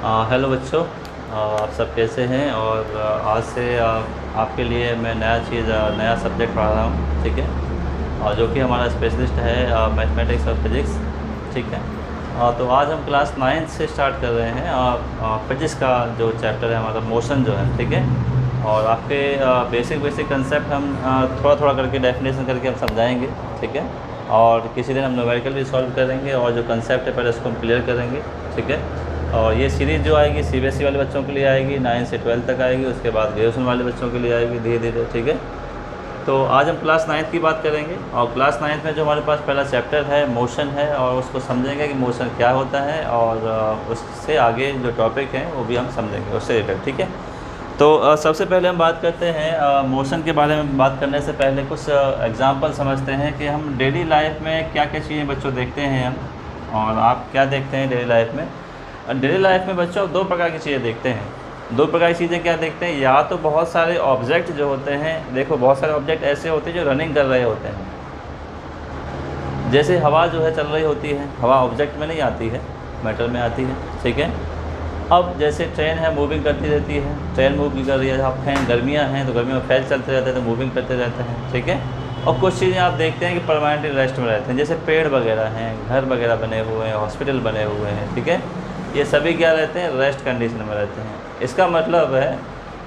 Hello बच्चों। आप सब कैसे हैं? और आज से आपके लिए मैं नया सब्जेक्ट पढ़ा रहा हूँ, ठीक है। और जो कि हमारा स्पेशलिस्ट है मैथमेटिक्स और फिज़िक्स, ठीक है। तो आज हम क्लास 9 से स्टार्ट कर रहे हैं फिजिक्स का जो चैप्टर है हमारा मोशन जो है, ठीक है। और आपके बेसिक कंसेप्ट हम थोड़ा थोड़ा करके डेफिनेशन करके हम समझाएंगे, ठीक है। और किसी दिन हम न्यूमेरिकल भी सॉल्व करेंगे और जो कंसेप्ट है पहले उसको हम क्लियर करेंगे, ठीक है। और ये सीरीज़ जो आएगी CBSE वाले बच्चों के लिए आएगी, 9 से 12 तक आएगी, उसके बाद ग्रेजुएशन वाले बच्चों के लिए आएगी धीरे धीरे, ठीक है। तो आज हम क्लास 9 की बात करेंगे और क्लास 9 में जो हमारे पास पहला चैप्टर है मोशन है, और उसको समझेंगे कि मोशन क्या होता है, और उससे आगे जो टॉपिक हैं वो भी हम समझेंगे उससे रिलेटेड, ठीक है। तो सबसे पहले हम बात करते हैं मोशन के बारे में। बात करने से पहले कुछ एग्जांपल समझते हैं कि हम डेली लाइफ में क्या क्या चीज़ें बच्चों देखते हैं हम, और आप क्या देखते हैं डेली लाइफ में। डेली लाइफ में बच्चों दो प्रकार की चीज़ें देखते हैं। दो प्रकार की चीज़ें क्या देखते हैं? या तो बहुत सारे ऑब्जेक्ट जो होते हैं, देखो बहुत सारे ऑब्जेक्ट ऐसे होते हैं जो रनिंग कर रहे होते हैं। जैसे हवा जो है चल रही होती है, हवा ऑब्जेक्ट में नहीं आती है, मैटर में आती है, ठीक है। अब जैसे ट्रेन है मूविंग करती रहती है, ट्रेन मूव कर रही है। आप फैन, गर्मियाँ हैं तो गर्मियों में फैन चलते रहते हैं तो मूविंग करते रहते हैं, ठीक है। और कुछ चीज़ें आप देखते हैं कि परमानेंटली रेस्ट में रहते हैं, जैसे पेड़ वगैरह हैं, घर वगैरह बने हुए हैं, हॉस्पिटल बने हुए हैं, ठीक है। ये सभी क्या रहते हैं? रेस्ट कंडीशन में रहते हैं। इसका मतलब है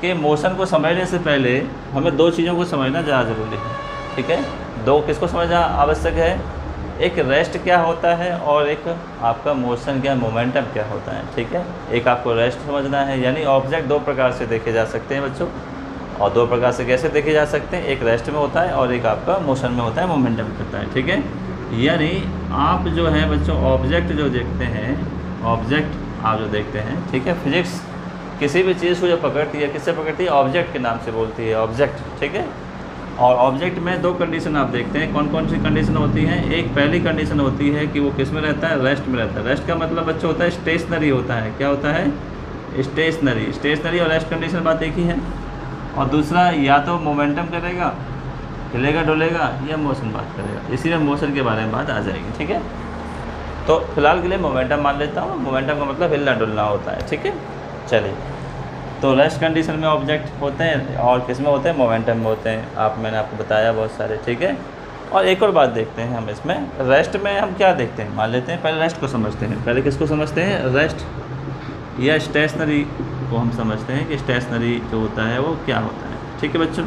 कि मोशन को समझने से पहले हमें दो चीज़ों को समझना ज़्यादा ज़रूरी है, ठीक है। दो किसको समझना आवश्यक है? एक रेस्ट क्या होता है और एक आपका मोशन क्या, मोमेंटम क्या होता है, ठीक है। एक आपको रेस्ट समझना है, यानी ऑब्जेक्ट दो प्रकार से देखे जा सकते हैं बच्चों। और दो प्रकार से कैसे देखे जा सकते हैं? एक रेस्ट में होता है और एक आपका मोशन में होता है, मोमेंटम करता है, ठीक है। यानी आप जो है बच्चों ऑब्जेक्ट जो देखते हैं, ऑब्जेक्ट आप जो देखते हैं, ठीक है। फिजिक्स किसी भी चीज़ को जो पकड़ती है, किससे पकड़ती है? ऑब्जेक्ट के नाम से बोलती है, ऑब्जेक्ट, ठीक है। और ऑब्जेक्ट में दो कंडीशन आप देखते हैं। कौन कौन सी कंडीशन होती हैं? एक पहली कंडीशन होती है कि वो किस में रहता है? रेस्ट में रहता है। रेस्ट का मतलब बच्चों होता है स्टेशनरी होता है। क्या होता है? स्टेशनरी। स्टेशनरी और रेस्ट कंडीशन बात एक ही है। और दूसरा या तो मोमेंटम करेगा, हिलेगा डुलेगा, या मोशन बात करेगा। इसी में मोशन के बारे में बात आ जाएगी, ठीक है। तो फिलहाल के लिए मोमेंटम मान लेता हूँ। मोमेंटम का मतलब हिलना डुलना होता है, ठीक है। चलिए, तो रेस्ट कंडीशन में ऑब्जेक्ट होते हैं और किस में होते हैं? मोमेंटम में होते हैं। मैंने आपको बताया बहुत सारे, ठीक है। और एक और बात देखते हैं हम इसमें, रेस्ट में हम क्या देखते हैं? मान लेते हैं पहले रेस्ट को समझते हैं। पहले किसको समझते हैं? रेस्ट या स्टेशनरी को हम समझते हैं कि स्टेशनरी जो होता है वो क्या होता है, ठीक है बच्चों।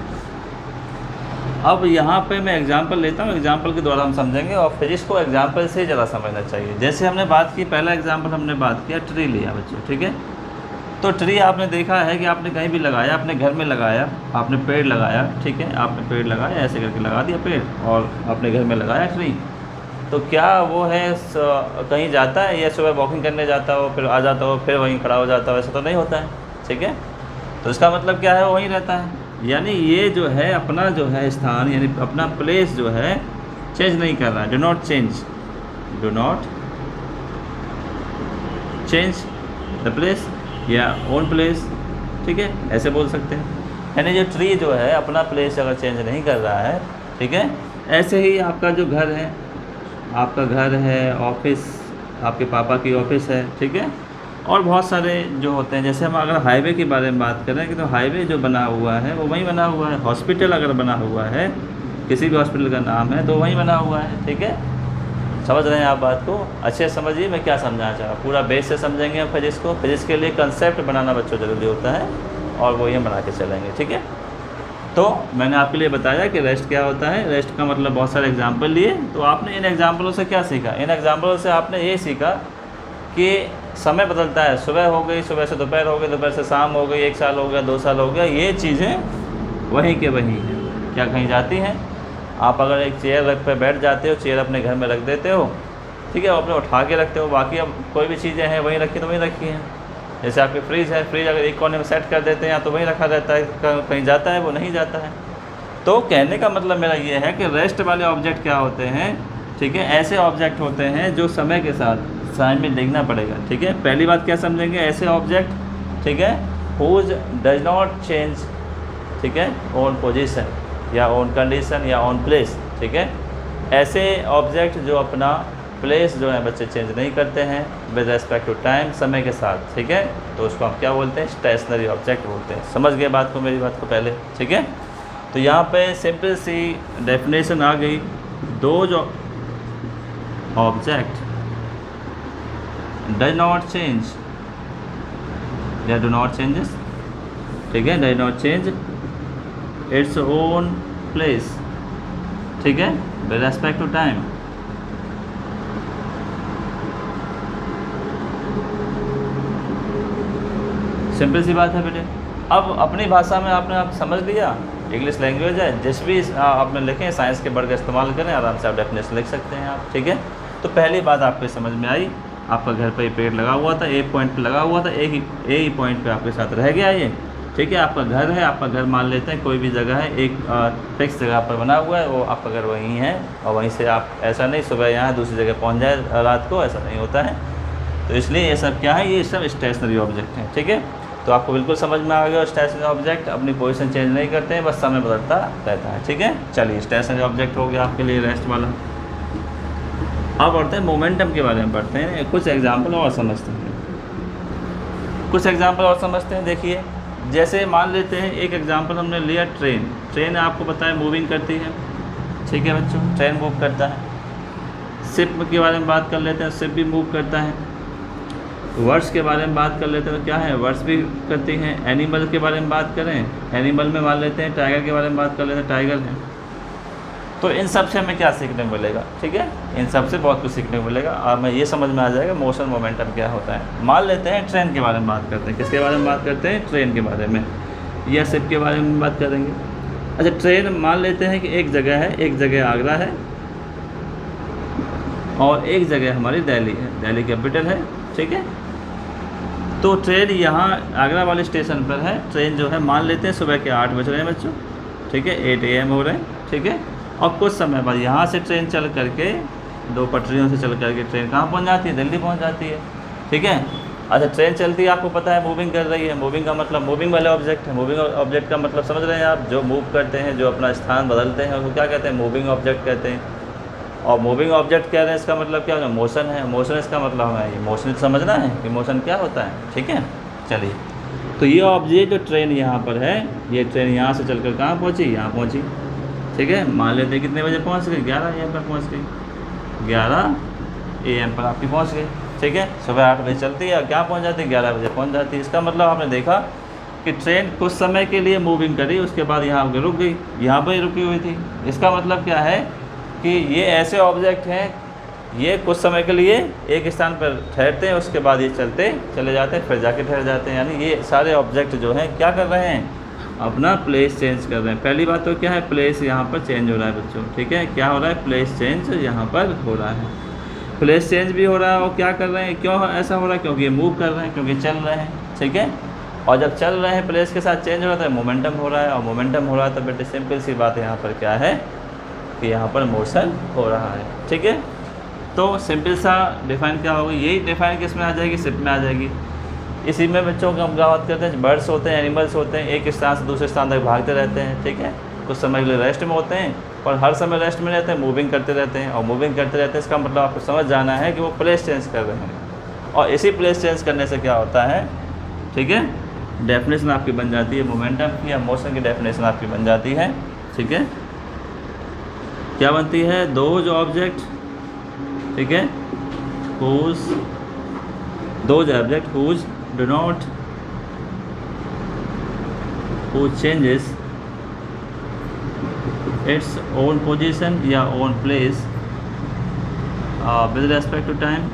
अब यहाँ पे मैं एग्जांपल लेता हूँ, एग्जांपल के द्वारा हम समझेंगे। और फिजिक्स को एग्जांपल से ज़्यादा समझना चाहिए। जैसे हमने बात की, पहला एग्जांपल हमने बात किया, ट्री लिया बच्चों, ठीक है। तो ट्री आपने देखा है कि आपने कहीं भी लगाया, अपने घर में लगाया, आपने पेड़ लगाया, ठीक है। आपने पेड़ लगाया, ऐसे करके लगा दिया पेड़, और अपने घर में लगाया ट्री। तो क्या वो है कहीं जाता है, या सुबह वॉकिंग करने जाता हो, फिर आ जाता हो, फिर वहीं खड़ा हो जाता हो? ऐसा तो नहीं होता है, ठीक है। तो इसका मतलब क्या है? वो वहीं रहता है। यानी ये जो है अपना जो है स्थान, यानी अपना प्लेस जो है चेंज नहीं कर रहा है। Do not change, do not change the place या ओन प्लेस, ठीक है, ऐसे बोल सकते हैं। यानी जो ट्री जो है अपना प्लेस अगर चेंज नहीं कर रहा है, ठीक है। ऐसे ही आपका जो घर है, आपका घर है, ऑफिस, आपके पापा की ऑफिस है, ठीक है। और बहुत सारे जो होते हैं, जैसे हम अगर हाईवे के बारे में बात करें कि तो हाईवे जो बना हुआ है वो वहीं बना हुआ है। हॉस्पिटल अगर बना हुआ है, किसी भी हॉस्पिटल का नाम है तो वहीं बना हुआ है, ठीक है। समझ रहे हैं आप बात को? अच्छे से समझिए मैं क्या समझाना चाह रहा हूँ। पूरा बेस से समझेंगे हम फिजिक्स को। फिजिक्स के लिए कंसेप्ट बनाना बच्चों ज़रूरी होता है, और वो ये बना के चलेंगे, ठीक है। तो मैंने आपके लिए बताया कि रेस्ट क्या होता है। रेस्ट का मतलब बहुत सारे एग्जाम्पल लिए। तो आपने इन एग्जाम्पलों से क्या सीखा? इन एग्जाम्पलों से आपने ये सीखा कि समय बदलता है। सुबह हो गई, सुबह से दोपहर हो गई, दोपहर से शाम हो गई, 1 साल हो गया, 2 साल हो गया, ये चीज़ें वहीं के वहीं हैं। क्या कहीं जाती हैं? आप अगर एक चेयर रख पे बैठ जाते हो, चेयर अपने घर में रख देते हो, ठीक है, अपने उठा के रखते हो। बाकी अब कोई भी चीज़ें हैं वहीं रखी तो वहीं रखी हैं। जैसे आपकी फ्रिज है, फ्रिज अगर एक कोने में सेट कर देते हैं या तो वहीं रखा रहता है, कहीं जाता है? वो नहीं जाता है। तो कहने का मतलब मेरा ये है कि रेस्ट वाले ऑब्जेक्ट क्या होते हैं, ठीक है, ऐसे ऑब्जेक्ट होते हैं जो समय के साथ साइन में देखना पड़ेगा, ठीक है। पहली बात क्या समझेंगे? ऐसे ऑब्जेक्ट, ठीक है, हुज डज नॉट चेंज, ठीक है, ऑन पोजीशन या ऑन कंडीशन या ऑन प्लेस, ठीक है। ऐसे ऑब्जेक्ट जो अपना प्लेस जो है बच्चे चेंज नहीं करते हैं विद रेस्पेक्ट टू टाइम, समय के साथ, ठीक है, तो उसको हम क्या बोलते हैं, स्टेशनरी ऑब्जेक्ट बोलते हैं। समझ गए बात को, मेरी बात को पहले, ठीक है। तो यहाँ पे सिंपल सी डेफिनेशन आ गई, दो जो ऑब्जेक्ट डज नॉट चेंज या डू नॉट चेंजेस, ठीक है, does not change its own place, ठीक है, with respect to time. Simple सी बात है बेटे। अब अपनी भाषा में आपने आप समझ लिया, इंग्लिश लैंग्वेज है, जिस भी आपने लिखें साइंस के वर्ड का इस्तेमाल करें, आराम से आप डेफिनेशन लिख सकते हैं आप, ठीक है। तो पहली बात आपको समझ में आई, आपका घर पे पेड़ लगा हुआ था, एक पॉइंट पे लगा हुआ था, एक ही पॉइंट पे आपके साथ रह गया ये, ठीक है। आपका घर है, आपका घर मान लेते हैं कोई भी जगह है, एक फिक्स जगह पर बना हुआ है, वो आपका घर वहीं है, और वहीं से आप ऐसा नहीं सुबह यहाँ दूसरी जगह पहुँच जाए रात को, ऐसा नहीं होता है। तो इसलिए ये सब क्या है, ये सब स्टेशनरी ऑब्जेक्ट हैं, ठीक है। तो आपको बिल्कुल समझ में आ गया, स्टेशनरी ऑब्जेक्ट अपनी पोजीशन चेंज नहीं करते हैं, बस समय बदलता रहता है, ठीक है। चलिए स्टेशनरी ऑब्जेक्ट हो गया आपके लिए रेस्ट वाला। अब बढ़ते हैं मोमेंटम के बारे में, पढ़ते हैं कुछ एग्जाम्पल और समझते हैं, कुछ एग्जाम्पल और समझते हैं। देखिए जैसे मान लेते हैं एक एग्जाम्पल हमने लिया, ट्रेन। ट्रेन आपको पता है मूविंग करती है, ठीक है बच्चों, ट्रेन मूव करता है। शिप के बारे में बात कर लेते हैं, शिप भी मूव करता है। वर्ड्स के बारे में बात कर लेते हैं, तो क्या है, वर्ड्स भी करती हैं। एनिमल के बारे में बात करें, एनिमल में मान लेते हैं टाइगर के बारे में बात कर लेते हैं, टाइगर है। तो इन सब से हमें क्या सीखने को मिलेगा, ठीक है, इन सब से बहुत कुछ सीखने को मिलेगा। और हमें ये समझ में आ जाएगा मोशन मोमेंटम क्या होता है। मान लेते हैं ट्रेन के बारे में बात करते हैं, किसके बारे में बात करते हैं, ट्रेन के बारे में, या शिप के बारे में बात करेंगे। अच्छा ट्रेन मान लेते हैं कि एक जगह है, एक जगह आगरा है और एक जगह हमारी दिल्ली है, दिल्ली कैपिटल है, ठीक है। तो ट्रेन यहाँ आगरा वाले स्टेशन पर है, ट्रेन जो है मान लेते हैं सुबह के 8 बज रहे हैं बच्चों, ठीक है, 8 AM हो रहे हैं, ठीक है। और कुछ समय बाद यहाँ से ट्रेन चल करके 2 पटरियों से चल करके ट्रेन कहाँ पहुँच जाती है, दिल्ली पहुँच जाती है, ठीक है। अच्छा ट्रेन चलती है, आपको पता है मूविंग कर रही है, मूविंग का मतलब मूविंग वाले ऑब्जेक्ट है। मूविंग ऑब्जेक्ट का मतलब समझ रहे हैं आप, जो मूव करते हैं, जो अपना स्थान बदलते हैं, उसको क्या कहते हैं, मूविंग ऑब्जेक्ट कहते हैं। और मूविंग ऑब्जेक्ट कह रहे हैं, इसका मतलब क्या होगा, मोशन है। मोशन इसका मतलब हमें ये मोशन समझना है कि मोशन क्या होता है, ठीक है। चलिए तो ये ऑब्जेक्ट जो ट्रेन यहाँ पर है, ये ट्रेन यहाँ से चलकर कहाँ पहुँची, यहाँ पहुँची, ठीक है। मान लेते हैं कितने बजे पहुँच गई, 11 AM पर पहुँच गई, 11 AM पर आपकी पहुँच गई, ठीक है। सुबह 8 बजे चलती है और क्या पहुँच जाती है, 11 बजे पहुँच जाती है। इसका मतलब आपने देखा कि ट्रेन कुछ समय के लिए मूविंग करी, उसके बाद यहाँ पर रुक गई, यहाँ पर ही रुकी हुई थी। इसका मतलब क्या है कि ये ऐसे ऑब्जेक्ट हैं, ये कुछ समय के लिए एक स्थान पर ठहरते हैं, उसके बाद ये चलते चले जाते हैं, फिर जाके ठहर जाते हैं। यानी ये सारे ऑब्जेक्ट जो हैं क्या कर रहे हैं, अपना प्लेस चेंज कर रहे हैं। पहली बात तो क्या है, प्लेस यहाँ पर चेंज हो रहा है बच्चों, ठीक है। क्या हो रहा है, प्लेस चेंज यहाँ पर हो रहा है, प्लेस चेंज भी हो रहा है। और क्या कर रहे हैं, क्यों ऐसा हो रहा है, क्योंकि ये मूव कर रहे हैं, क्योंकि चल रहे हैं, ठीक है। और जब चल रहे हैं प्लेस के साथ चेंज हो रहा है, मोमेंटम हो रहा है, और मोमेंटम हो रहा है तो बेटे सिंपल सी बात यहाँ पर क्या है कि यहाँ पर मोशन हो रहा है, ठीक है। तो सिंपल सा डिफाइन क्या होगा, यही डिफाइन किस में आ जाएगी, शिप में आ जाएगी। इसी में बच्चों को हम क्या बात करते हैं, बर्ड्स होते हैं, एनिमल्स होते हैं, एक स्थान से दूसरे स्थान तक भागते रहते हैं, ठीक है। कुछ समय के लिए रेस्ट में होते हैं, पर हर समय रेस्ट में रहते हैं, मूविंग करते रहते हैं। और मूविंग करते रहते हैं इसका मतलब आपको समझ जाना है कि वो प्लेस चेंज कर रहे हैं, और इसी प्लेस चेंज करने से क्या होता है, ठीक है, डेफिनेशन आपकी बन जाती है मोमेंटम की, या मोशन की डेफिनेशन आपकी बन जाती है, ठीक है। क्या बनती है, दोज ऑब्जेक्ट, ठीक है, those object whose do not, who changes its own position या own place with respect to time,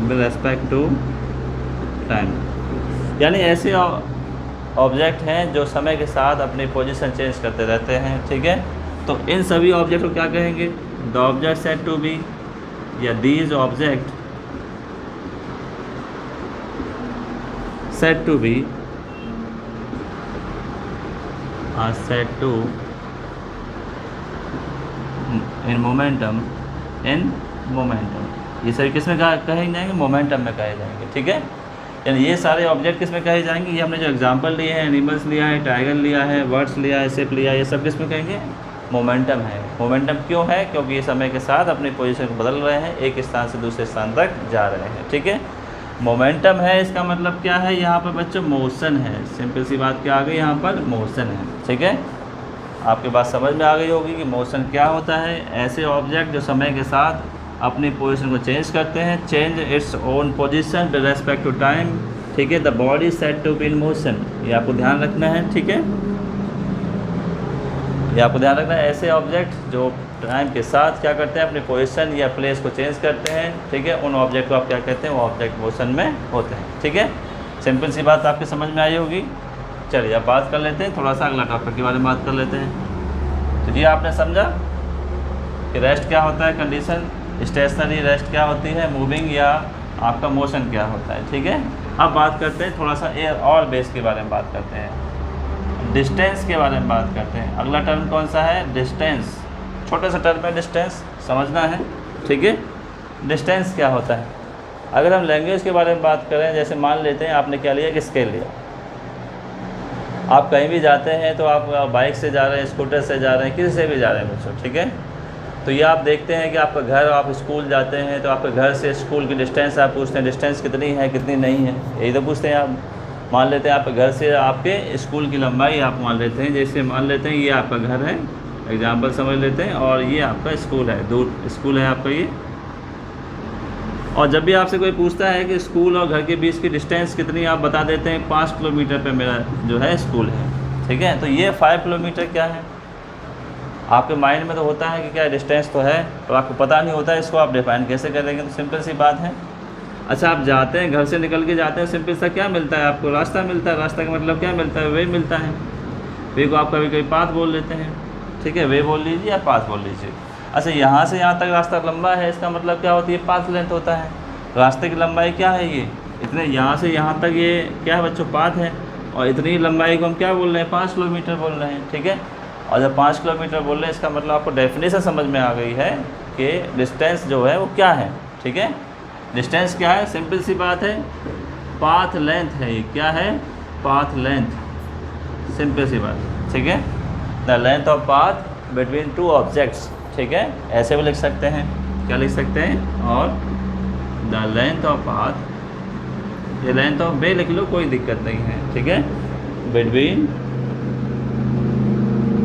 with respect to time। यानी ऐसे ऑब्जेक्ट हैं जो समय के साथ अपनी पोजीशन चेंज करते रहते हैं, ठीक है। तो इन सभी ऑब्जेक्ट को क्या कहेंगे, the object said to be, या these object said to be are said to in momentum, ये सभी किस में कहे जाएंगे, मोमेंटम में कहे जाएंगे, ठीक है। यानी ये सारे ऑब्जेक्ट किस में कहे जाएंगे, ये हमने जो एग्जांपल लिए हैं, एनिमल्स लिया है, टाइगर लिया है, बर्ड्स लिया है, शिप लिया है, ये सब किस में कहेंगे, मोमेंटम है। मोमेंटम क्यों है? क्योंकि ये समय के साथ अपनी पोजीशन को बदल रहे हैं, एक स्थान से दूसरे स्थान तक जा रहे हैं। ठीक है, मोमेंटम है, इसका मतलब क्या है? यहाँ पर बच्चों मोशन है। सिंपल सी बात क्या आ गई, यहाँ पर मोशन है। ठीक है, आपके बात समझ में आ गई होगी कि मोशन क्या होता है। ऐसे ऑब्जेक्ट जो समय के साथ अपनी पोजीशन को चेंज करते हैं, change its own position with respect to time. ठीक है, the body set to be in motion, ये आपको ध्यान रखना है। ठीक है, ये आपको ध्यान रखना है। ऐसे ऑब्जेक्ट जो टाइम के साथ क्या करते हैं, अपनी पोजीशन या प्लेस को चेंज करते हैं, ठीक है, उन ऑब्जेक्ट को आप क्या कहते हैं? वो ऑब्जेक्ट मोशन में होते हैं। ठीक है, सिंपल सी बात आपकी समझ में आई होगी। चलिए अब बात कर लेते हैं, थोड़ा सा अगला टॉपिक के बारे में बात कर लेते हैं। तो ये आपने समझा कि रेस्ट क्या होता है, कंडीशन स्टेशनरी रेस्ट क्या होती है, मूविंग या आपका मोशन क्या होता है। ठीक है, अब बात करते हैं थोड़ा सा एयर और बेस के बारे में बात करते हैं, डिस्टेंस के बारे में बात करते हैं। अगला टर्म कौन सा है? डिस्टेंस। छोटा सा टर्म है डिस्टेंस, समझना है। ठीक है, डिस्टेंस क्या होता है? अगर हम लैंग्वेज के बारे में बात करें, जैसे मान लेते हैं आपने क्या लिया कि स्केल लिया। आप कहीं भी जाते हैं तो आप बाइक से जा रहे हैं, स्कूटर से जा रहे हैं, किसी से भी जा रहे हैं बच्चों। ठीक है, तो ये आप देखते हैं कि आपका घर, आप स्कूल जाते हैं तो आपके घर से स्कूल की डिस्टेंस आप पूछते हैं, डिस्टेंस कितनी है कितनी नहीं है, यही तो पूछते हैं आप। मान लेते हैं आपके घर से आपके स्कूल की लंबाई आप मान लेते हैं, जैसे मान लेते हैं ये आपका घर है, एग्जाम्पल समझ लेते हैं, और ये आपका स्कूल है, दूर स्कूल है आपका ये। और जब भी आपसे कोई पूछता है कि स्कूल और घर के बीच की डिस्टेंस कितनी, आप बता देते हैं 5 किलोमीटर पे मेरा जो है स्कूल है। ठीक है, तो ये 5 किलोमीटर क्या है? आपके माइंड में तो होता है कि क्या डिस्टेंस तो है, तो आपको पता नहीं होता है इसको आप डिफाइन कैसे करेंगे। तो सिंपल सी बात है। अच्छा, आप जाते हैं, घर से निकल के जाते हैं, सिंपल सा क्या मिलता है आपको? रास्ता मिलता है। रास्ता का मतलब क्या मिलता है? वे मिलता है। वे को आप कभी कभी पाथ बोल लेते हैं। ठीक है, वे बोल लीजिए या पाथ बोल लीजिए। अच्छा, यहाँ से यहाँ तक रास्ता लंबा है, इसका मतलब क्या होती है? पाथ लेंथ होता है। रास्ते की लंबाई क्या है? ये इतने, यहाँ से यहाँ तक ये क्या है बच्चों? पाथ है। और इतनी लंबाई को हम क्या बोल रहे हैं? 5 किलोमीटर बोल रहे हैं। ठीक है, और जब 5 किलोमीटर बोल रहे हैं, इसका मतलब आपको डेफिनेशन समझ में आ गई है कि डिस्टेंस जो है वो क्या है। ठीक है, डिस्टेंस क्या है? सिंपल सी बात है, पाथ लेंथ है। ये क्या है? Path length. सिंपल सी बात। ठीक है, the length of path between 2 objects. ठीक है, ऐसे भी लिख सकते हैं, क्या लिख सकते हैं? और द लेंथ ऑफ पाथ, ये लेंथ ऑफ वे लिख लो, कोई दिक्कत नहीं है। ठीक है, बिटवीन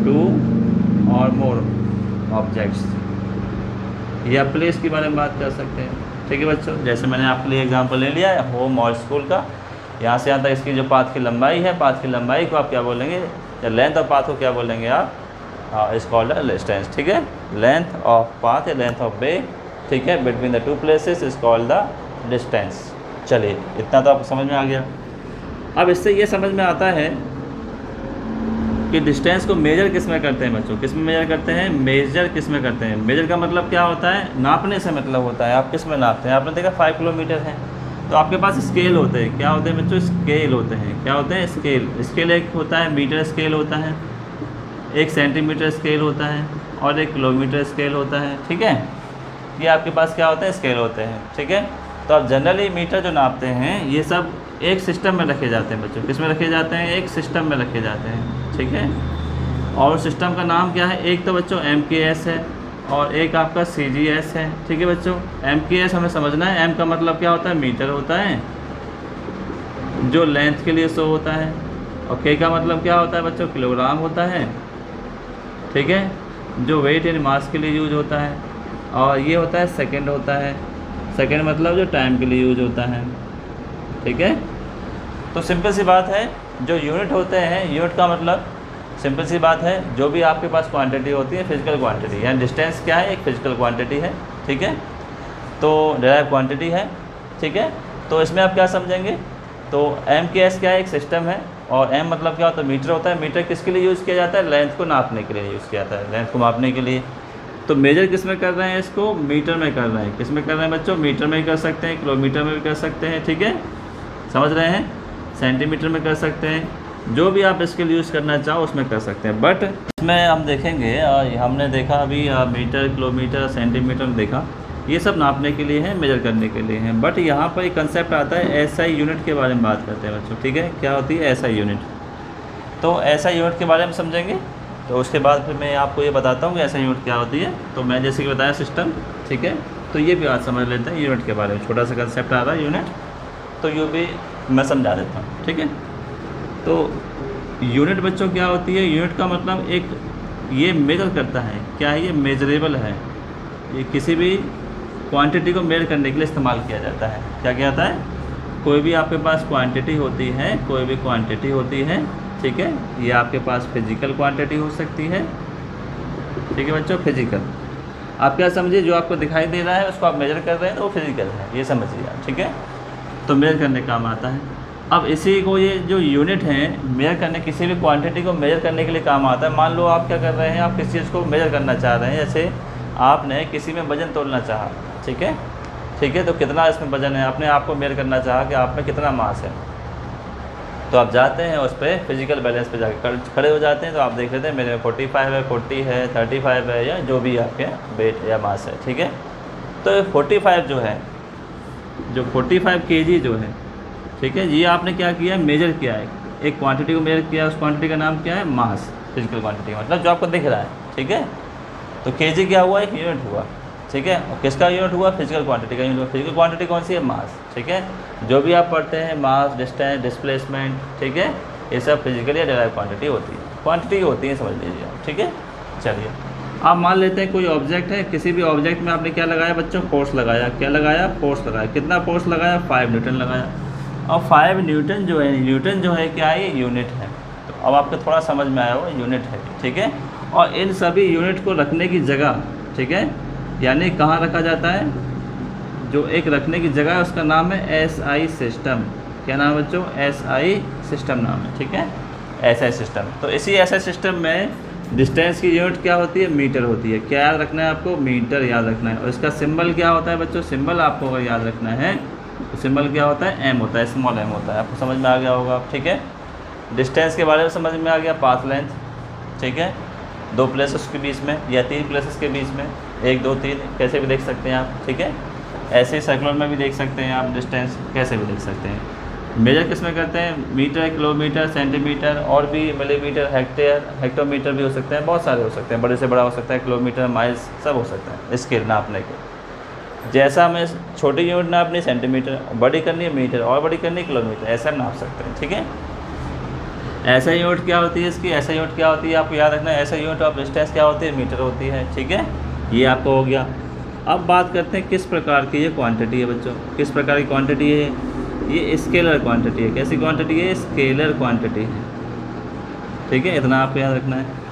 2 और मोर ऑब्जेक्ट्स, या प्लेस के बारे में बात कर सकते हैं। ठीक है बच्चों, जैसे मैंने आपके लिए एग्जांपल ले लिया है होम और स्कूल का। यहाँ से यहाँ तक इसकी जो पाथ की लंबाई है, पाथ की लंबाई को आप क्या बोलेंगे? या लेंथ ऑफ पाथ को क्या बोलेंगे आप? Is called a distance. ठीक है, लेंथ ऑफ पाथ या लेंथ ऑफ वे, ठीक है, between the 2 places is called the distance. चलिए, इतना तो आपको समझ में आ गया। अब इससे ये समझ में आता है कि डिस्टेंस को मेजर किस में करते हैं बच्चों? किस में मेजर करते हैं? मेजर किस में करते हैं? मेजर का मतलब क्या होता है? नापने से मतलब होता है। आप किस में नापते हैं? आपने देखा 5 किलोमीटर है, तो आपके पास स्केल होते हैं। क्या होते हैं बच्चों? स्केल होते हैं। क्या होते हैं? स्केल। स्केल एक होता है मीटर स्केल होता है, एक सेंटीमीटर स्केल होता है, और एक किलोमीटर स्केल होता है। ठीक है, ये आपके पास क्या होते हैं? स्केल होते हैं। ठीक है, तो आप जनरली मीटर जो नापते हैं, ये सब एक सिस्टम में रखे जाते हैं बच्चों। किस में रखे जाते हैं? एक सिस्टम में रखे जाते हैं। ठीक है, और सिस्टम का नाम क्या है? एक तो बच्चों MKS है, और एक आपका CGS है। ठीक है बच्चों, MKS हमें समझना है। M का मतलब क्या होता है? मीटर होता है, जो लेंथ के लिए शो होता है। और K का मतलब क्या होता है बच्चों? किलोग्राम होता है। ठीक है, जो वेट यानी मास के लिए यूज होता है। और ये होता है सेकंड होता है। सेकंड मतलब जो टाइम के लिए यूज होता है। ठीक है, तो सिंपल सी बात है, जो यूनिट होते हैं, यूनिट का मतलब सिंपल सी बात है, जो भी आपके पास क्वांटिटी होती है, फिजिकल क्वांटिटी, यानी डिस्टेंस क्या है? एक फिजिकल क्वांटिटी है। ठीक है, तो डेराइव क्वांटिटी है। ठीक है, तो इसमें आप क्या समझेंगे? तो MKS क्या है? एक सिस्टम है। और M मतलब क्या होता है? मीटर होता है। मीटर किसके लिए यूज़ किया जाता है? लेंथ को नापने के लिए यूज़ किया जाता है, लेंथ को मापने के लिए। तो मेजर किस में कर रहे हैं? इसको मीटर में कर रहे हैं। किस में कर रहे हैं बच्चों? मीटर में कर सकते हैं, किलोमीटर में भी कर सकते हैं। ठीक है, समझ रहे हैं? सेंटीमीटर में कर सकते हैं, जो भी आप स्केल यूज़ करना चाहो उसमें कर सकते हैं। बट इसमें हम देखेंगे, हमने देखा अभी मीटर, किलोमीटर, सेंटीमीटर देखा, ये सब नापने के लिए है, मेजर करने के लिए हैं। बट यहाँ पर एक कंसेप्ट आता है SI यूनिट के बारे में बात करते हैं बच्चों। ठीक है, क्या होती है SI यूनिट? तो SI यूनिट के बारे में समझेंगे। तो उसके बाद फिर मैं आपको ये बताता हूँ कि एसआई यूनिट क्या होती है। तो मैं जैसे कि बताया सिस्टम, ठीक है, तो ये भी आज समझ लेते हैं यूनिट के बारे में। छोटा सा कंसेप्ट आ रहा है यूनिट, तो ये भी मैं समझा देता हूँ, ठीक है। तो यूनिट बच्चों क्या होती है? यूनिट का मतलब एक ये मेजर करता है, क्या है ये? मेजरेबल है। ये किसी भी क्वांटिटी को मेजर करने के लिए इस्तेमाल किया जाता है। क्या कहता है? कोई भी आपके पास क्वांटिटी होती है, कोई भी क्वांटिटी होती है, ठीक है, ये आपके पास फिजिकल क्वांटिटी हो सकती है, ठीक है बच्चों, फिजिकल। आप क्या समझिए, जो आपको दिखाई दे रहा है उसको आप मेजर कर रहे हैं तो वो फिजिकल है, ये समझिए आप, ठीक है। तो मेजर करने का काम आता है। अब इसी को ये जो यूनिट है मेजर करने, किसी भी क्वांटिटी को मेजर करने के लिए काम आता है। मान लो आप क्या कर रहे हैं, आप किसी चीज़ को मेजर करना चाह रहे हैं, जैसे आपने किसी में वजन तोलना चाहा, ठीक है, ठीक है, तो कितना इसमें वजन है, आपने आपको मेजर करना चाहा कि आप में कितना मास है। तो आप जाते हैं उस पर फिजिकल बैलेंस पे जाकर खड़े हो जाते हैं, तो आप देख लेते हैं मेरे में 45 है, 40 है, 35 है, या जो भी आपके वेट या मास है, ठीक है। तो 45 जो है, जो 45 kg जो है, ठीक है, ये आपने क्या किया, मेजर किया है, एक क्वांटिटी को मेजर किया। उस क्वांटिटी का नाम क्या है? मास, फिजिकल क्वांटिटी, मतलब जो आपको दिख रहा है, ठीक है। तो kg क्या हुआ? एक यूनिट हुआ, ठीक है। और किसका यूनिट हुआ? फिजिकल क्वांटिटी का यूनिट हुआ। फिजिकल क्वांटिटी कौन सी है? मास, ठीक है। जो भी आप पढ़ते हैं, मास, डिस्टेंस, डिस्प्लेसमेंट, ठीक है, ये सब फिजिकल या डिराइव क्वांटिटी होती है, क्वांटिटी होती है, समझ लीजिए आप, ठीक है। चलिए, आप मान लेते हैं कोई ऑब्जेक्ट है, किसी भी ऑब्जेक्ट में आपने क्या लगाया बच्चों? फोर्स लगाया। क्या लगाया? फोर्स लगाया। कितना फोर्स लगाया? 5 न्यूटन लगाया। और 5 न्यूटन जो है, न्यूटन जो है क्या है? यूनिट है। तो अब आपको थोड़ा समझ में आया हो, यूनिट है, ठीक है। और इन सभी यूनिट को रखने की जगह, ठीक है, यानी कहाँ रखा जाता है? जो एक रखने की जगह है उसका नाम है एसआई सिस्टम। क्या नाम है बच्चों? एसआई सिस्टम नाम है, ठीक है, एसआई सिस्टम। तो इसी एसआई सिस्टम में डिस्टेंस की यूनिट क्या होती है? मीटर होती है। क्या याद रखना है आपको? मीटर याद रखना है। और इसका सिंबल क्या होता है बच्चों? सिंबल आपको अगर याद रखना है तो सिंबल क्या होता है? एम होता है, स्मॉल एम होता है। आपको समझ में आ गया होगा, ठीक है। डिस्टेंस के बारे में समझ में आ गया, पाथ लेंथ, ठीक है, 2 प्लेसेस के बीच में या 3 प्लेसेस के बीच में, 1 2 3 कैसे भी देख सकते हैं आप, ठीक है। ऐसे ही सर्कुलर में भी देख सकते हैं आप, डिस्टेंस कैसे भी देख सकते हैं। मेजर किस में करते हैं? मीटर, किलोमीटर, सेंटीमीटर, और भी मिलीमीटर, हेक्टोमीटर भी हो सकते हैं, बहुत सारे हो सकते हैं, बड़े से बड़ा हो सकता है, किलोमीटर, माइल्स, सब हो सकता है स्केल नापने के। जैसा हमें छोटी यूनिट नापनी सेंटीमीटर, बड़ी करनी है मीटर, और बड़ी करनी है किलोमीटर, ऐसा हम नाप सकते हैं, ठीक है। ऐसा यूनिट क्या होती है इसकी? ऐसा यूनिट क्या होती है आपको याद रखना है। ऐसा यूनिट ऑफ डिस्टेंस क्या होती है? मीटर होती है, ठीक है, ये आपको हो गया। अब बात करते हैं किस प्रकार की ये क्वांटिटी है बच्चों, किस प्रकार की क्वांटिटी है? ये स्केलर क्वांटिटी है। कैसी क्वांटिटी है? स्केलर क्वांटिटी है, ठीक है, इतना आपको याद रखना है।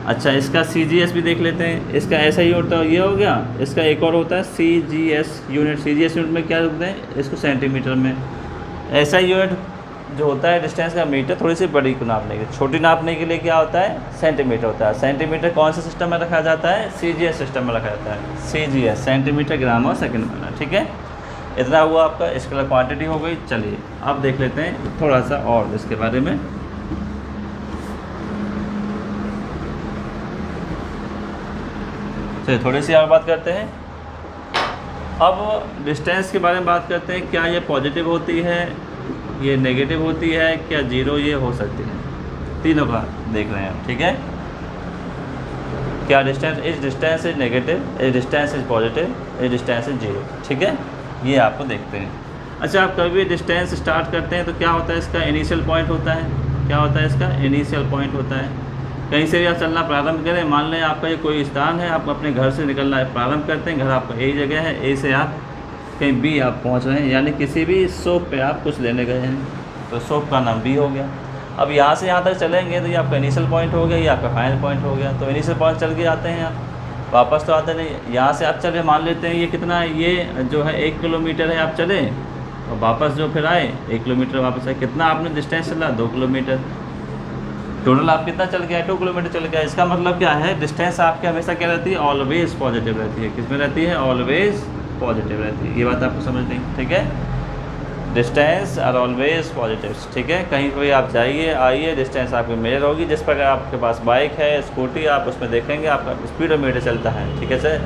अच्छा, इसका CGS भी देख लेते हैं। इसका ऐसा ही होता है, ये हो गया। इसका एक और होता है CGS यूनिट। CGS यूनिट में क्या होते हैं? इसको सेंटीमीटर में। ऐसा यूनिट जो होता है डिस्टेंस का मीटर, थोड़ी सी बड़ी को नापने के, छोटी नापने के लिए क्या होता है? सेंटीमीटर होता है। सेंटीमीटर कौन से सिस्टम में रखा जाता है? CGS सिस्टम में रखा जाता है। CGS, सेंटीमीटर ग्राम और सेकंड में, ठीक है। इतना हुआ आपका स्केलर क्वांटिटी हो गई। चलिए अब देख लेते हैं थोड़ा सा और इसके बारे में। चलिए थोड़ी सी और बात करते हैं। अब डिस्टेंस के बारे में बात करते हैं। क्या ये पॉजिटिव होती है, ये नेगेटिव होती है, क्या जीरो ये हो सकती है? तीनों का देख रहे हैं, ठीक है। क्या distance is negative, is distance is positive, is distance is zero, ठीक है, ये आपको देखते हैं। अच्छा, आप कभी भी डिस्टेंस स्टार्ट करते हैं तो क्या होता है? इसका इनिशियल पॉइंट होता है। क्या होता है? इसका इनिशियल पॉइंट होता है। कहीं से भी आप चलना प्रारंभ करें, मान लें आपका ये कोई स्थान है, आप अपने घर से निकलना प्रारंभ करते हैं, घर आपका यही जगह है, ए से आप कहीं बी आप पहुंच रहे हैं, यानी किसी भी शॉप पे आप कुछ लेने गए हैं, तो शॉप का नाम बी हो गया। अब यहाँ से यहाँ तक चलेंगे तो ये आपका इनिशियल पॉइंट हो गया, ये आपका फाइनल पॉइंट हो गया। तो इनिशियल पॉइंट चल के आते हैं आप, वापस तो आते नहीं। यहाँ से आप चले, मान लेते हैं ये कितना, ये जो है 1 किलोमीटर है, आप चले और वापस जो फिर आए 1 किलोमीटर वापस आए, कितना आपने डिस्टेंस चला? 2 किलोमीटर। टोटल आप कितना चल गया? 2 किलोमीटर चल गया। इसका मतलब क्या है? डिस्टेंस आपकी हमेशा क्या रहती है? ऑलवेज पॉजिटिव रहती है। किस में रहती है? ऑलवेज पॉजिटिव रहती है। ये बात आपको समझनी, ठीक है। डिस्टेंस आर ऑलवेज पॉजिटिव, ठीक है। कहीं कोई आप जाइए आइए, डिस्टेंस आपकी मेजर होगी। जिस प्रकार आपके पास बाइक है, स्कूटी, आप उसमें देखेंगे आपका स्पीडोमीटर चलता है, ठीक है सर,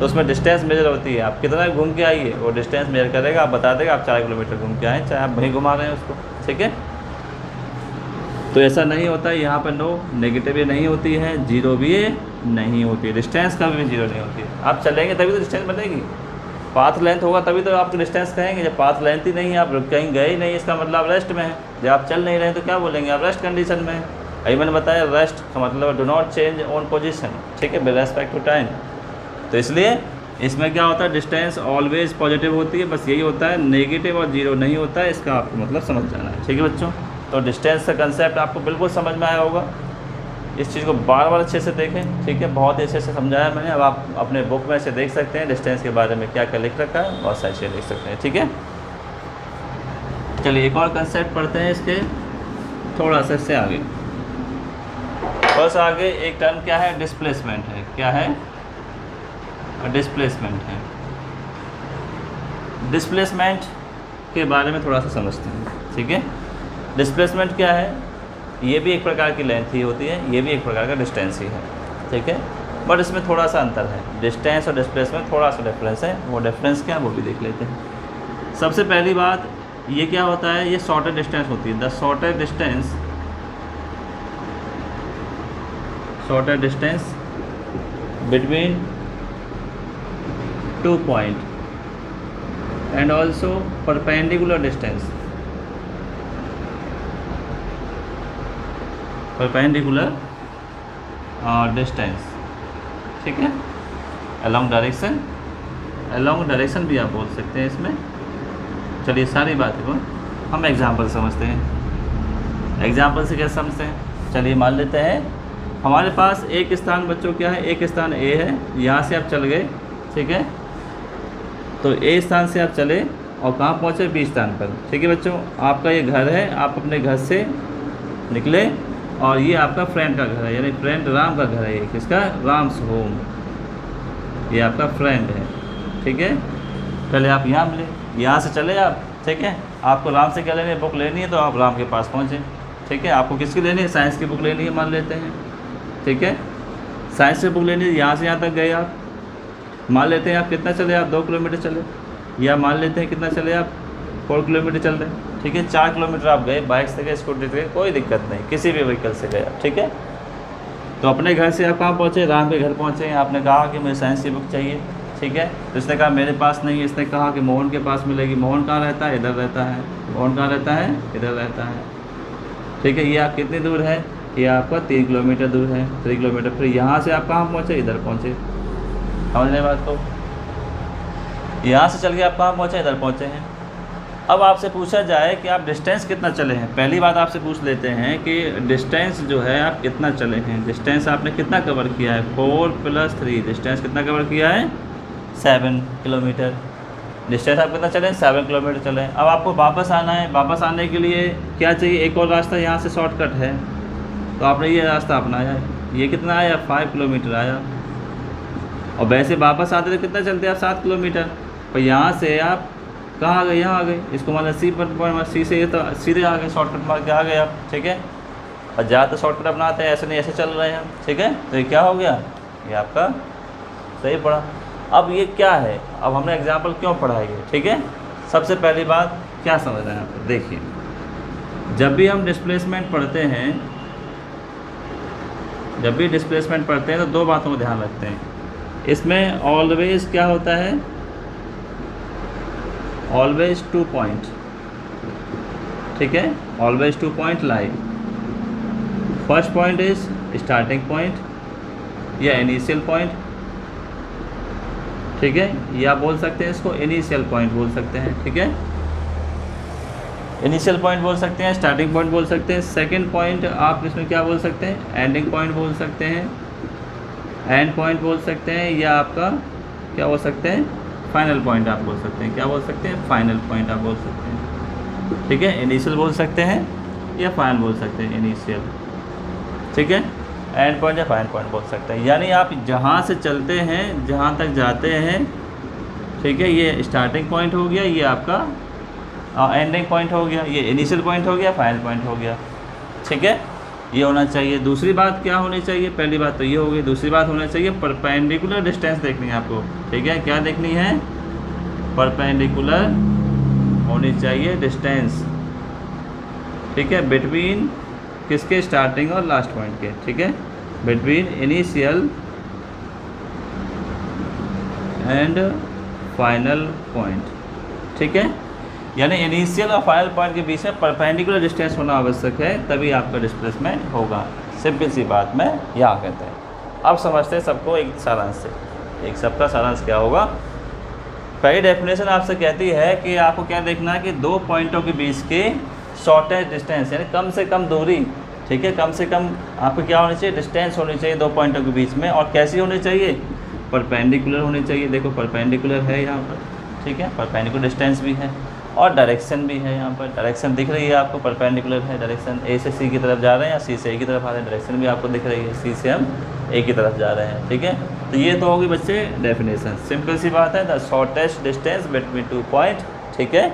तो उसमें डिस्टेंस मेजर होती है। आप कितना घूम के आइए, वो डिस्टेंस मेजर करेगा, आप बता देगा आप 4 किलोमीटर घूम के आए, चाहे आप वहीं घुमा रहे हैं उसको, ठीक है। तो ऐसा नहीं होता है, यहाँ पर नो नेगेटिव भी नहीं होती है, जीरो भी नहीं होती है, डिस्टेंस का भी जीरो नहीं होती है। आप चलेंगे तभी तो डिस्टेंस बनेगी, पाथ लेंथ होगा तभी तो आपको डिस्टेंस कहेंगे। जब पाथ लेंथ ही नहीं है, आप कहीं गए ही नहीं, इसका मतलब रेस्ट में है। जब आप चल नहीं रहे तो क्या बोलेंगे, आप रेस्ट कंडीशन में है। अभी मैंने बताया रेस्ट का मतलब do not change on position, ठीक है, विद रिस्पेक्ट टू टाइम। तो इसलिए इसमें क्या होता है, डिस्टेंस ऑलवेज पॉजिटिव होती है, बस यही होता है, नेगेटिव और जीरो नहीं होता है, इसका आपको मतलब समझ जाना है, ठीक है बच्चों। तो डिस्टेंस का कंसेप्ट आपको बिल्कुल समझ में आया होगा। इस चीज़ को बार बार अच्छे से देखें, ठीक है, बहुत अच्छे से समझाया मैंने। अब आप अपने बुक में से देख सकते हैं डिस्टेंस के बारे में क्या क्या लिख रखा है, बहुत सारी चीज़ें लिख सकते हैं, ठीक है। चलिए एक और कंसेप्ट पढ़ते हैं इसके थोड़ा सा इससे आगे। बस आगे एक टर्म क्या है, डिस्प्लेसमेंट है। क्या है, डिस्प्लेसमेंट है। डिस्प्लेसमेंट के बारे में थोड़ा सा समझते हैं, ठीक है। डिस्प्लेसमेंट क्या है, ये भी एक प्रकार की लेंथ ही होती है, ये भी एक प्रकार का डिस्टेंस ही है, ठीक है, बट इसमें थोड़ा सा अंतर है। डिस्टेंस और डिस्प्लेसमेंट थोड़ा सा डिफरेंस है, वो डिफरेंस क्या है वो भी देख लेते हैं। सबसे पहली बात ये क्या होता है, ये शॉर्टर डिस्टेंस होती है। The shorter distance between 2 point and also perpendicular distance, perpendicular distance, ठीक है, अलोंग डायरेक्शन भी आप बोल सकते हैं इसमें। चलिए सारी बातें को हम एग्जाम्पल समझते हैं। एग्जाम्पल से क्या समझते हैं, चलिए मान लेते हैं हमारे पास एक स्थान बच्चों क्या है, एक स्थान ए है, यहाँ से आप चल गए, ठीक है, तो ए स्थान से आप चले और कहाँ पहुँचे, बी स्थान पर, ठीक है बच्चों। आपका ये घर है, आप अपने घर से निकले और ये आपका फ्रेंड का घर है, यानी फ्रेंड राम का घर है, ये किसका, राम्स होम, ये आपका फ्रेंड है, ठीक है। पहले आप यहाँ मिले, यहाँ से चले आप, ठीक है, आपको राम से क्या लेनी है, बुक लेनी है, तो आप राम के पास पहुँचे, ठीक है। आपको किसकी लेनी है, साइंस की बुक लेनी है मान लेते हैं, ठीक है, साइंस की बुक लेनी है। यहाँ से यहाँ तक गए आप, मान लेते हैं आप कितना चले, आप 2 किलोमीटर चले, या मान लेते हैं कितना चले आप, 4 किलोमीटर चल रहे हैं, ठीक है। 4 किलोमीटर आप गए, बाइक से गए, स्कूटी से गए, कोई दिक्कत नहीं, किसी भी व्हीकल से गए, ठीक है। तो अपने घर से आप कहाँ पहुँचे, राम के घर पहुँचे। आपने कहा कि मुझे साइंस की बुक चाहिए, ठीक है, तो इसने कहा मेरे पास नहीं है। इसने कहा कि मोहन के पास मिलेगी। मोहन कहाँ रहता है, इधर रहता है। मोहन कहाँ रहता है, इधर रहता है, ठीक है। ये आप कितनी दूर है, ये आपका 3 किलोमीटर दूर है, 3 किलोमीटर। फिर यहाँ से आप कहाँ पहुँचे, इधर पहुँचे, समझने बात को। यहाँ से चल के आप कहाँ पहुँचे, इधर पहुँचे हैं। अब आपसे पूछा जाए कि आप डिस्टेंस कितना चले हैं। पहली बात आपसे पूछ लेते हैं कि डिस्टेंस जो है आप कितना चले हैं, डिस्टेंस आपने कितना कवर किया है। 4 + 3 डिस्टेंस कितना कवर किया है, 7 किलोमीटर। डिस्टेंस आप कितना चले, 7 किलोमीटर चले। अब आपको वापस आना है, वापस आने के लिए क्या चाहिए, एक और रास्ता यहाँ से शॉर्टकट है, तो आपने ये रास्ता अपनाया। ये कितना आया, 5 किलोमीटर आया। और वैसे वापस आते तो कितना चलते आप, 7 किलोमीटर। और यहाँ से आप कहाँ आ गए, यहाँ आ गए। इसको मतलब सी पर, सी से ये तो सीधे आ गए, शॉर्टकट मार के आ गए आप, ठीक है। और ज़्यादा शॉर्टकट अपनाते हैं, ऐसे नहीं ऐसे चल रहे हैं हम, ठीक है। तो ये क्या हो गया, ये आपका सही पड़ा। अब ये क्या है, अब हमने एग्जाम्पल क्यों पढ़ा है ये, ठीक है। सबसे पहली बात क्या समझना है आपको, देखिए जब भी हम डिस्प्लेसमेंट पढ़ते हैं, जब भी डिस्प्लेसमेंट पढ़ते हैं तो 2 बातों को ध्यान रखते हैं। इसमें ऑलवेज क्या होता है, ऑलवेज 2 पॉइंट, ठीक है, always 2 point lie. First point is starting point या इनिशियल पॉइंट, ठीक है, या बोल सकते हैं इसको इनिशियल पॉइंट बोल सकते हैं, ठीक है। इनिशियल पॉइंट बोल सकते हैं, स्टार्टिंग पॉइंट बोल सकते हैं। सेकंड पॉइंट आप इसमें क्या बोल सकते हैं, एंडिंग पॉइंट बोल सकते हैं, एंड पॉइंट बोल सकते हैं, या आपका क्या बोल सकते हैं, फाइनल पॉइंट आप बोल सकते हैं। क्या बोल सकते हैं, फाइनल पॉइंट आप बोल सकते हैं, ठीक है। इनिशियल बोल सकते हैं या फाइनल बोल सकते हैं, इनिशियल, ठीक है। एंड पॉइंट या फाइनल पॉइंट बोल सकते हैं। यानी आप जहाँ से चलते हैं, जहाँ तक जाते हैं, ठीक है, ये स्टार्टिंग पॉइंट हो गया, ये आपका एंडिंग पॉइंट हो गया, ये इनिशियल पॉइंट हो गया, फाइनल पॉइंट हो गया, ठीक है। ये होना चाहिए। दूसरी बात क्या होनी चाहिए, पहली बात तो ये हो गई, दूसरी बात होना चाहिए परपेंडिकुलर डिस्टेंस देखनी है आपको, ठीक है। क्या देखनी है, परपेंडिकुलर होनी चाहिए डिस्टेंस, ठीक है, बिटवीन किसके, स्टार्टिंग और लास्ट पॉइंट के, ठीक है, between initial and final point, ठीक है। यानी इनिशियल और फाइनल पॉइंट के बीच में परपेंडिकुलर डिस्टेंस होना आवश्यक है, तभी आपका डिस्प्लेसमेंट होगा। सिंपल सी बात में यहाँ कहते हैं। अब समझते हैं सबको एक सारांश से, एक सबका सारांश क्या होगा। पहली डेफिनेशन आपसे कहती है कि आपको क्या देखना है कि दो पॉइंटों के बीच के शॉर्टेस्ट डिस्टेंस, यानी कम से कम दूरी, ठीक है, कम से कम आपको क्या होनी चाहिए, डिस्टेंस होनी चाहिए दो पॉइंटों के बीच में। और कैसी होनी चाहिए, परपेंडिकुलर होनी चाहिए। देखो परपेंडिकुलर है यहाँ पर, ठीक है, परपेंडिकुलर डिस्टेंस भी है और डायरेक्शन भी है। यहाँ पर डायरेक्शन दिख रही है आपको, परपेंडिकुलर है, डायरेक्शन ए से सी की तरफ जा रहे हैं या सी से ए की तरफ आ रहे हैं, डायरेक्शन भी आपको दिख रही है, सी से हम ए की तरफ जा रहे हैं, ठीक है। तो ये तो होगी बच्चे डेफिनेशन, सिंपल सी बात है, the shortest distance between two point, ठीक है,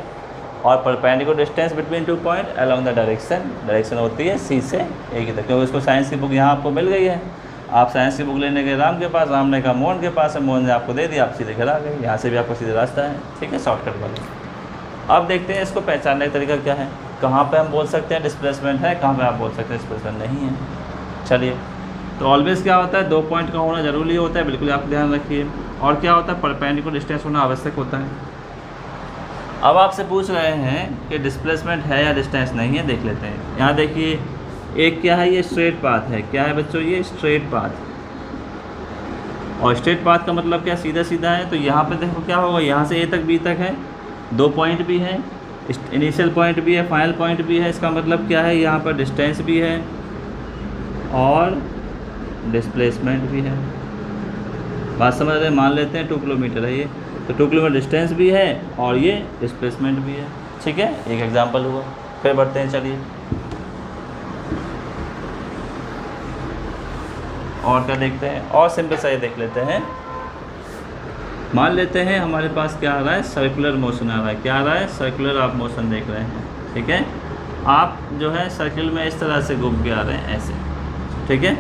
और perpendicular distance between two point along the direction, direction होती है सी से ए की तरफ। क्योंकि उसको साइंस की बुक यहाँ आपको मिल गई है, आप साइंस की बुक लेने गए राम के पास, राम ने कहा मोहन के पास है, मोहन ने आपको दे दिया, आप सीधे घर आ गए। यहाँ से भी आपको सीधे रास्ता है, ठीक है, शॉर्टकट वाला। अब देखते हैं इसको पहचानने का तरीका क्या है, कहाँ पे हम बोल सकते हैं डिस्प्लेसमेंट है, कहाँ पे आप बोल सकते हैं डिस्प्लेसमेंट नहीं है। चलिए, तो ऑलवेज क्या होता है, दो पॉइंट का होना जरूरी होता है, बिल्कुल आप ध्यान रखिए। और क्या होता है, परपेंडिकुलर डिस्टेंस होना आवश्यक होता है। अब आपसे पूछ रहे हैं कि डिस्प्लेसमेंट है या डिस्टेंस नहीं है, देख लेते हैं। यहाँ देखिए, एक क्या है, ये स्ट्रेट पाथ है। क्या है बच्चों, ये स्ट्रेट पाथ। और स्ट्रेट पाथ का मतलब क्या, सीधा सीधा है। तो यहाँ पे देखो क्या होगा, यहाँ से ए तक बी तक है, दो पॉइंट भी है, इनिशियल पॉइंट भी है, फाइनल पॉइंट भी है। इसका मतलब क्या है, यहाँ पर डिस्टेंस भी है और डिस्प्लेसमेंट भी है। बात समझ रहे हैं, मान लेते हैं 2 किलोमीटर है ये, तो 2 किलोमीटर डिस्टेंस भी है और ये डिस्प्लेसमेंट भी है, ठीक है। एक एग्जांपल हुआ, फिर बढ़ते हैं, चलिए और क्या देखते हैं, और सिंपल सा ये देख लेते हैं। मान लेते हैं हमारे पास क्या आ रहा है, सर्कुलर मोशन आ रहा है। क्या आ रहा है, सर्कुलर आप मोशन देख रहे हैं, ठीक है। आप जो है सर्किल में इस तरह से घूम के आ रहे हैं, ऐसे, ठीक है।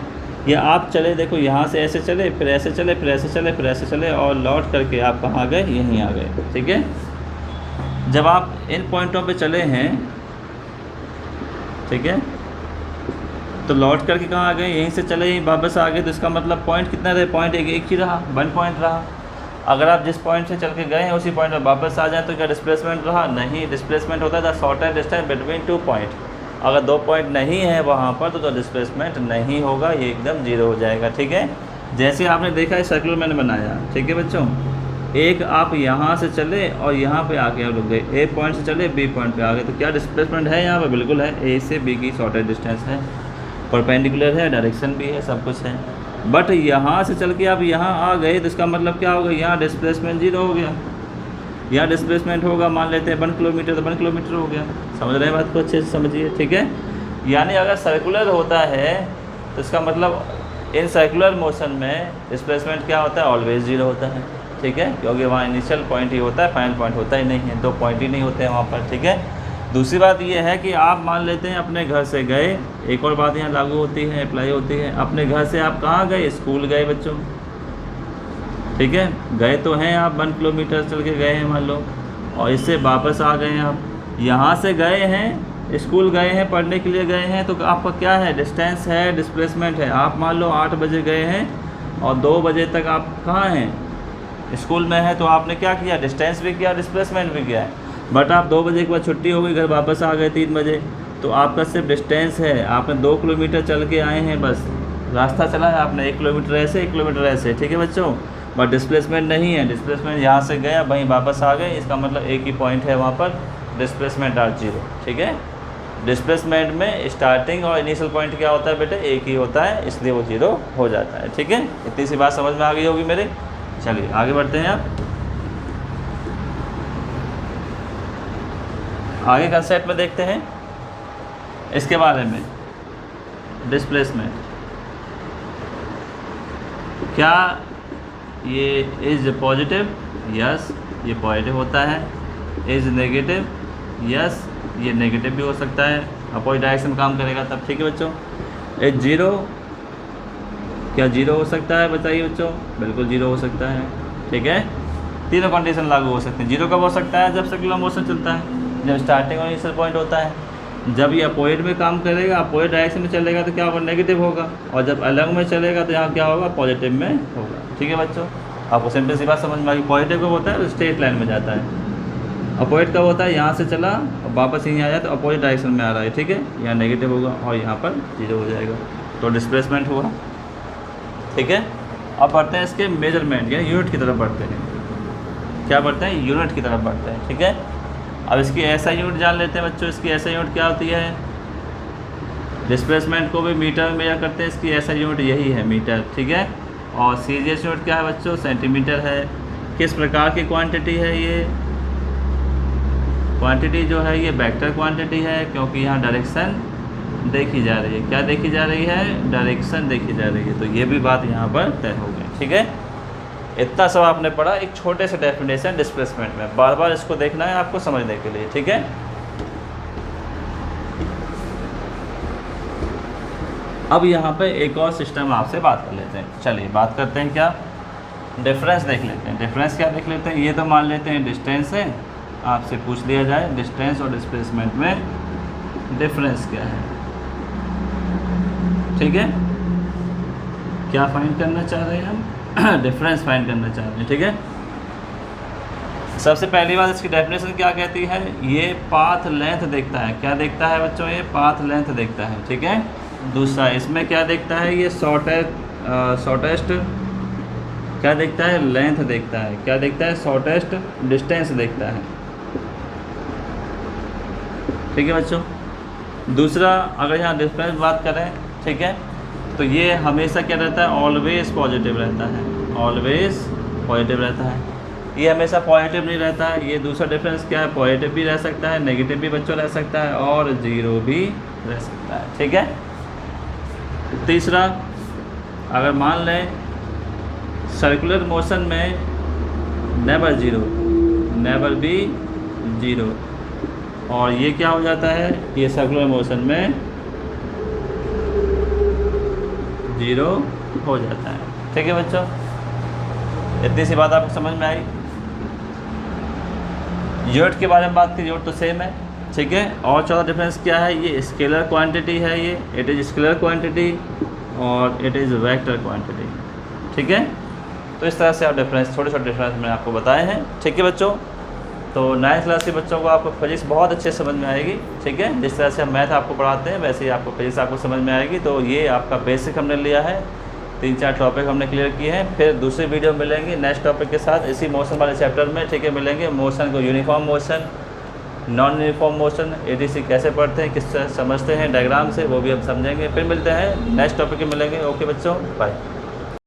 या आप चले, देखो यहाँ से ऐसे चले, फिर ऐसे चले, फिर ऐसे चले, फिर ऐसे चले, और लौट करके आप कहाँ गए, यहीं आ गए, ठीक है। जब आप इन पॉइंटों पे चले हैं, ठीक है, तो लौट करके कहाँ आ गए, यहीं से चले, यहीं वापस आ गए, तो इसका मतलब पॉइंट कितना रहे, पॉइंट एक ही रहा, 1 पॉइंट रहा। अगर आप जिस पॉइंट से चल के गए हैं उसी पॉइंट पर वापस आ जाए तो क्या डिस्प्लेसमेंट रहा, नहीं। डिस्प्लेसमेंट होता है the shortest distance between 2 point. अगर 2 पॉइंट नहीं है वहाँ पर तो डिस्प्लेसमेंट नहीं होगा, ये एकदम जीरो हो जाएगा, ठीक है। जैसे आपने देखा है सर्कुलर मैंने बनाया, ठीक है बच्चों। एक आप यहाँ से चले और यहाँ पे आके आप रुक गए, ए पॉइंट से चले बी पॉइंट पे आ गए, तो क्या डिस्प्लेसमेंट है यहाँ पे, बिल्कुल है। ए से बी की शॉर्टेस्ट डिस्टेंस है, परपेंडिकुलर है, डायरेक्शन भी है, सब कुछ है। बट यहाँ से चल के आप यहाँ आ गए तो इसका मतलब क्या होगा, यहाँ डिस्प्लेसमेंट जीरो हो गया। यहाँ डिस्प्लेसमेंट होगा, मान लेते हैं 1 किलोमीटर, तो 1 किलोमीटर हो गया। समझ रहे हैं बात को, अच्छे से समझिए, ठीक है। यानी अगर सर्कुलर होता है तो इसका मतलब इन सर्कुलर मोशन में डिस्प्लेसमेंट क्या होता है, ऑलवेज जीरो होता है, ठीक है। क्योंकि वहाँ इनिशियल पॉइंट ही होता है, फाइनल पॉइंट होता ही नहीं है, 2 पॉइंट ही नहीं होते हैं वहाँ पर, ठीक है। दूसरी बात ये है कि आप मान लेते हैं अपने घर से गए, एक और बात यहाँ लागू होती है, अप्लाई होती है। अपने घर से आप कहाँ गए, स्कूल गए बच्चों, ठीक है। गए तो हैं आप, 1 किलोमीटर चल के गए हैं मान लो, और इससे वापस आ गए हैं आप। यहाँ से गए हैं, स्कूल गए हैं, पढ़ने के लिए गए हैं, तो आपका क्या है, डिस्टेंस है, डिस्प्लेसमेंट है। आप मान लो 8 बजे गए हैं और 2 बजे तक आप कहाँ हैं, स्कूल में हैं, तो आपने क्या किया, डिस्टेंस भी किया, डिस्प्लेसमेंट भी किया है। बट आप 2 बजे के बाद छुट्टी हो गई, घर वापस आ गए 3 बजे, तो आपका सिर्फ डिस्टेंस है, आपने 2 किलोमीटर चल के आए हैं, बस रास्ता चला है आपने, 1 किलोमीटर ऐसे, 1 किलोमीटर ऐसे, ठीक है बच्चों। बट डिस्प्लेसमेंट नहीं है, डिस्प्लेसमेंट यहाँ से गया वहीं वापस आ गए, इसका मतलब एक ही पॉइंट है वहाँ पर, डिस्प्लेसमेंट आर जीरो, ठीक है। डिस्प्लेसमेंट में स्टार्टिंग और इनिशियल पॉइंट क्या होता है बेटे, एक ही होता है, इसलिए वो जीरो हो जाता है, ठीक है। इतनी सी बात समझ में आ गई होगी मेरे। चलिए आगे बढ़ते हैं आप, आगे कंसेप्ट में देखते हैं इसके बारे में। डिस्प्लेसमेंट क्या, ये इज पॉजिटिव, यस ये पॉजिटिव होता है। इज नेगेटिव, यस ये नेगेटिव भी हो सकता है, अपोजिट डायरेक्शन काम करेगा तब, ठीक है बच्चों। इज जीरो, क्या जीरो हो सकता है, बताइए बच्चों, बिल्कुल जीरो हो सकता है, ठीक है। तीनों कंडीशन लागू हो सकते हैं। जीरो कब हो सकता है, जब सर्कुलर मोशन चलता है, जब स्टार्टिंग और इनिशियल पॉइंट होता है, जब ये अपोजिट में काम करेगा, अपोजिट डायरेक्शन में चलेगा तो क्या होगा, नेगेटिव होगा, और जब अलग में चलेगा तो यहाँ क्या होगा, पॉजिटिव में होगा। ठीक है बच्चों, आपको सिंपल सी बात समझ में आ गई। पॉजिटिव कब होता है, स्ट्रेट लाइन में जाता है। अपोजिट कब होता है, यहाँ से चला और वापस यहीं आया तो अपोजिट डायरेक्शन में आ रहा है। ठीक है, यहाँ नेगेटिव होगा और यहाँ पर 0 हो जाएगा, तो डिस्प्लेसमेंट हुआ। ठीक है, अब बढ़ते हैं इसके मेजरमेंट या यूनिट की तरफ बढ़ते हैं। क्या बढ़ते हैं, यूनिट की तरफ बढ़ते हैं। ठीक है, अब इसकी ऐसा यूनिट जान लेते हैं बच्चों। इसकी ऐसा यूनिट क्या होती है, डिस्प्लेसमेंट को भी मीटर में मेजर करते हैं, इसकी ऐसा यूनिट यही है, मीटर। ठीक है, और सीजीएस यूनिट क्या है बच्चों, सेंटीमीटर है। किस प्रकार की क्वांटिटी है ये, क्वांटिटी जो है ये वेक्टर क्वांटिटी है, क्योंकि यहाँ डायरेक्शन देखी जा रही है। क्या देखी जा रही है, डायरेक्शन देखी जा रही है, तो ये भी बात यहाँ पर तय हो गई। ठीक है, इतना सब आपने पढ़ा एक छोटे से डेफिनेशन डिस्प्लेसमेंट में, बार बार इसको देखना है आपको समझने के लिए। ठीक है, अब यहाँ पे एक और सिस्टम आपसे बात कर लेते हैं। चलिए बात करते हैं, क्या डिफरेंस देख लेते हैं। डिफरेंस क्या देख लेते हैं, ये तो मान लेते हैं डिस्टेंस है, आपसे पूछ लिया जाए डिस्टेंस और डिस्प्लेसमेंट में डिफरेंस क्या है। ठीक है, क्या फाइंड करना चाह रहे हैं हम, डिफरेंस फाइंड करना चाह रहे हैं। ठीक है, सबसे पहली बात इसकी डेफिनेशन क्या कहती है, ये पाथ लेंथ देखता है। क्या देखता है बच्चों, ये पाथ लेंथ देखता है। ठीक है, दूसरा इसमें क्या देखता है, ये शॉर्टेस्ट क्या देखता है, लेंथ देखता है। क्या देखता है, शॉर्टेस्ट डिस्टेंस देखता है। ठीक है बच्चों, दूसरा अगर यहाँ डिफरेंस बात करें, ठीक है, तो ये हमेशा क्या रहता है, ऑलवेज पॉजिटिव रहता है। ऑलवेज पॉजिटिव रहता है, ये हमेशा पॉजिटिव नहीं रहता है। ये दूसरा डिफरेंस क्या है, पॉजिटिव भी रह सकता है, नेगेटिव भी बच्चों रह सकता है, और 0 भी रह सकता है। ठीक है, तीसरा अगर मान लें सर्कुलर मोशन में नेवर 0, नेवर भी 0, और ये क्या हो जाता है, ये सर्कुलर मोशन में 0 हो जाता है। ठीक है बच्चों, इतनी सी बात आपको समझ में आई। यूनिट के बारे में बात की, यूनिट तो सेम है। ठीक है, और चौथा डिफरेंस क्या है, ये स्केलर क्वांटिटी है, ये इट इज़ स्केलर क्वांटिटी और इट इज़ वेक्टर क्वांटिटी। ठीक है, तो इस तरह से आप डिफरेंस, छोटे छोटे डिफरेंस मैंने आपको बताए हैं। ठीक है बच्चों, तो 9th क्लास के बच्चों को आपको फिजिक्स बहुत अच्छे समझ में आएगी। ठीक है, जिस तरह से हम मैथ आपको पढ़ाते हैं वैसे ही आपको फिजिक्स आपको समझ में आएगी। तो ये आपका बेसिक हमने लिया है, 3-4 टॉपिक हमने क्लियर किए हैं। फिर दूसरी वीडियो मिलेंगे नेक्स्ट टॉपिक के साथ, इसी मोशन वाले चैप्टर में। ठीक है, मिलेंगे मोशन को, uniform motion, non uniform motion, ADC कैसे पढ़ते हैं, किस तरह समझते हैं डायग्राम से, वो भी हम समझेंगे। फिर मिलते हैं नेक्स्ट टॉपिक में, मिलेंगे। ओके बच्चों, बाय।